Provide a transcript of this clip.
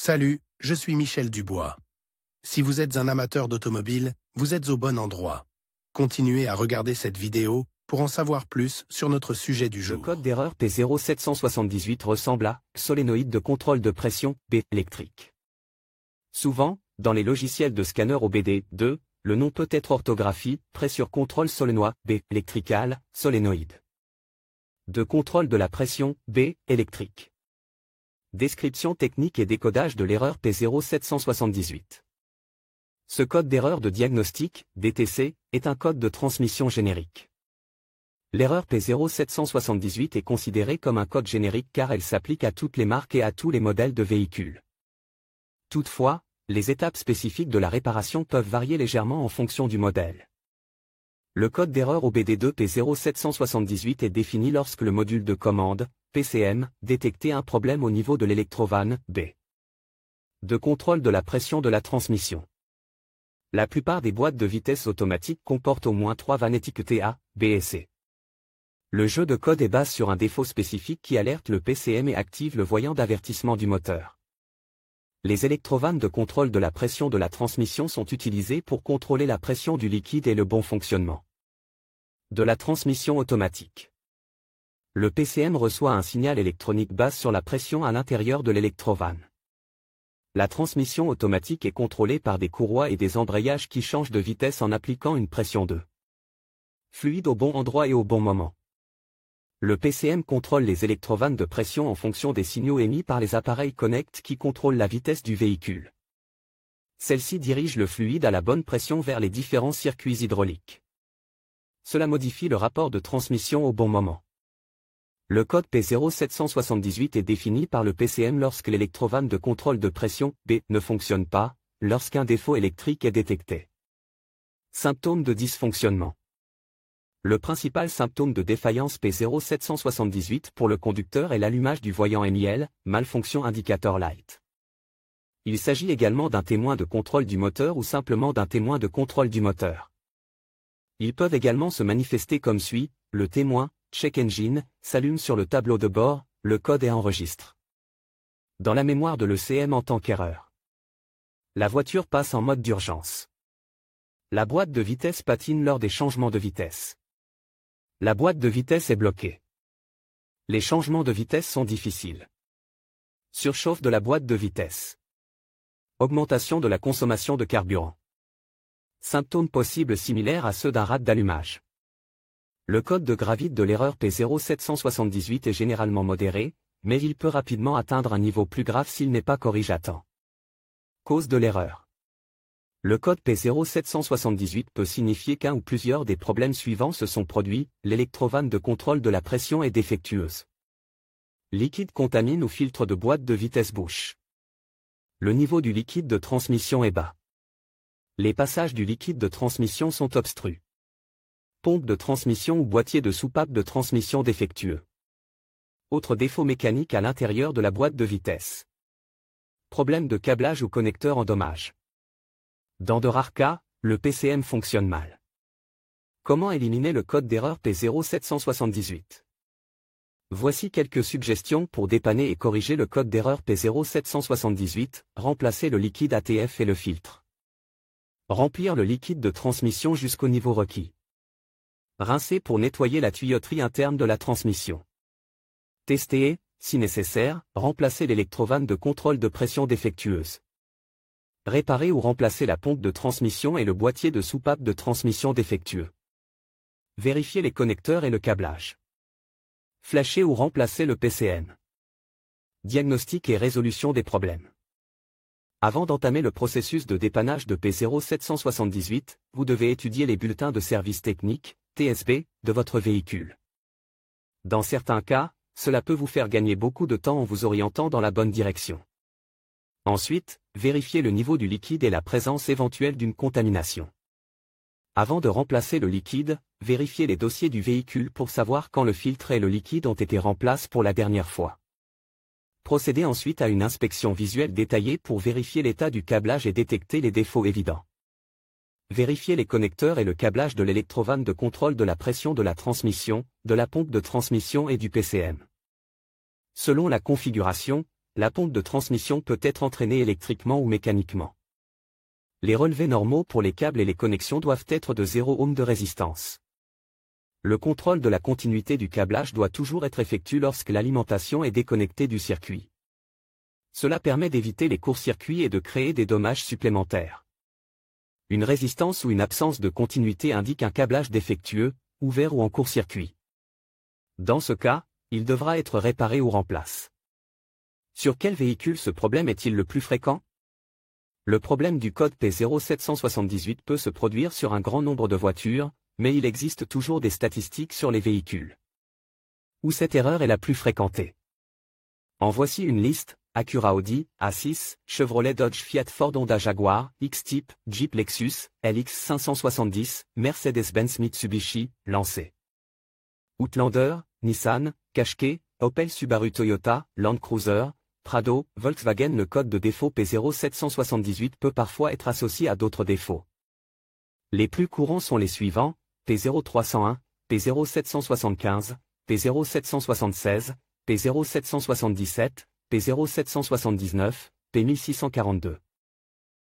Salut, je suis Michel Dubois. Si vous êtes un amateur d'automobile, vous êtes au bon endroit. Continuez à regarder cette vidéo pour en savoir plus sur notre sujet du jour. Le code d'erreur P0778 ressemble à solénoïde de contrôle de pression B électrique. Souvent, dans les logiciels de scanner OBD2, le nom peut être orthographie, pressure contrôle solénoïde B électrical, solénoïde. De contrôle de la pression B électrique. Description technique et décodage de l'erreur P0778. Ce code d'erreur de diagnostic, DTC, est un code de transmission générique. L'erreur P0778 est considérée comme un code générique car elle s'applique à toutes les marques et à tous les modèles de véhicules. Toutefois, les étapes spécifiques de la réparation peuvent varier légèrement en fonction du modèle. Le code d'erreur OBD2 P0778 est défini lorsque le module de commande, PCM, détectait un problème au niveau de l'électrovanne, B. De contrôle de la pression de la transmission. La plupart des boîtes de vitesse automatiques comportent au moins 3 vannes étiquetées A, B et C. Le jeu de code est basé sur un défaut spécifique qui alerte le PCM et active le voyant d'avertissement du moteur. Les électrovannes de contrôle de la pression de la transmission sont utilisées pour contrôler la pression du liquide et le bon fonctionnement de la transmission automatique. Le PCM reçoit un signal électronique basé sur la pression à l'intérieur de l'électrovanne. La transmission automatique est contrôlée par des courroies et des embrayages qui changent de vitesse en appliquant une pression de fluide au bon endroit et au bon moment. Le PCM contrôle les électrovannes de pression en fonction des signaux émis par les appareils connect qui contrôlent la vitesse du véhicule. Celle-ci dirige le fluide à la bonne pression vers les différents circuits hydrauliques. Cela modifie le rapport de transmission au bon moment. Le code P0778 est défini par le PCM lorsque l'électrovanne de contrôle de pression B ne fonctionne pas, lorsqu'un défaut électrique est détecté. Symptômes de dysfonctionnement. Le principal symptôme de défaillance P0778 pour le conducteur est l'allumage du voyant MIL, malfonction indicator light. Il s'agit également d'un témoin de contrôle du moteur ou simplement d'un témoin de contrôle du moteur. Ils peuvent également se manifester comme suit, le témoin, check engine, s'allume sur le tableau de bord, le code est enregistre dans la mémoire de l'ECM en tant qu'erreur. La voiture passe en mode d'urgence. La boîte de vitesse patine lors des changements de vitesse. La boîte de vitesse est bloquée. Les changements de vitesse sont difficiles. Surchauffe de la boîte de vitesse. Augmentation de la consommation de carburant. Symptômes possibles similaires à ceux d'un rate d'allumage. Le code de gravité de l'erreur P0778 est généralement modéré, mais il peut rapidement atteindre un niveau plus grave s'il n'est pas corrigé à temps. Cause de l'erreur. Le code P0778 peut signifier qu'un ou plusieurs des problèmes suivants se sont produits, l'électrovanne de contrôle de la pression est défectueuse. Liquide contamine ou filtre de boîte de vitesse bouche. Le niveau du liquide de transmission est bas. Les passages du liquide de transmission sont obstrués. Pompe de transmission ou boîtier de soupape de transmission défectueux. Autre défaut mécanique à l'intérieur de la boîte de vitesse. Problème de câblage ou connecteur endommagé. Dans de rares cas, le PCM fonctionne mal. Comment éliminer le code d'erreur P0778? Voici quelques suggestions pour dépanner et corriger le code d'erreur P0778, remplacer le liquide ATF et le filtre. Remplir le liquide de transmission jusqu'au niveau requis. Rincer pour nettoyer la tuyauterie interne de la transmission. Tester et, si nécessaire, remplacer l'électrovanne de contrôle de pression défectueuse. Réparer ou remplacer la pompe de transmission et le boîtier de soupape de transmission défectueux. Vérifier les connecteurs et le câblage. Flasher ou remplacer le PCM. Diagnostic et résolution des problèmes. Avant d'entamer le processus de dépannage de P0778, vous devez étudier les bulletins de service technique, TSB, de votre véhicule. Dans certains cas, cela peut vous faire gagner beaucoup de temps en vous orientant dans la bonne direction. Ensuite, vérifiez le niveau du liquide et la présence éventuelle d'une contamination. Avant de remplacer le liquide, vérifiez les dossiers du véhicule pour savoir quand le filtre et le liquide ont été remplacés pour la dernière fois. Procédez ensuite à une inspection visuelle détaillée pour vérifier l'état du câblage et détecter les défauts évidents. Vérifiez les connecteurs et le câblage de l'électrovanne de contrôle de la pression de la transmission, de la pompe de transmission et du PCM. Selon la configuration, la pompe de transmission peut être entraînée électriquement ou mécaniquement. Les relevés normaux pour les câbles et les connexions doivent être de 0 ohm de résistance. Le contrôle de la continuité du câblage doit toujours être effectué lorsque l'alimentation est déconnectée du circuit. Cela permet d'éviter les courts-circuits et de créer des dommages supplémentaires. Une résistance ou une absence de continuité indique un câblage défectueux, ouvert ou en court-circuit. Dans ce cas, il devra être réparé ou remplacé. Sur quel véhicule ce problème est-il le plus fréquent? Le problème du code P0778 peut se produire sur un grand nombre de voitures, mais il existe toujours des statistiques sur les véhicules où cette erreur est la plus fréquentée. En voici une liste: Acura, Audi, A6, Chevrolet, Dodge, Fiat, Ford, Honda, Jaguar, X-Type, Jeep, Lexus, LX 570, Mercedes-Benz, Mitsubishi, Lancé, Outlander, Nissan, Qashqai, Opel, Subaru, Toyota, Land Cruiser, Prado, Volkswagen. Le code de défaut P0778 peut parfois être associé à d'autres défauts. Les plus courants sont les suivants: P0301, P0775, P0776, P0777, P0779, P1642.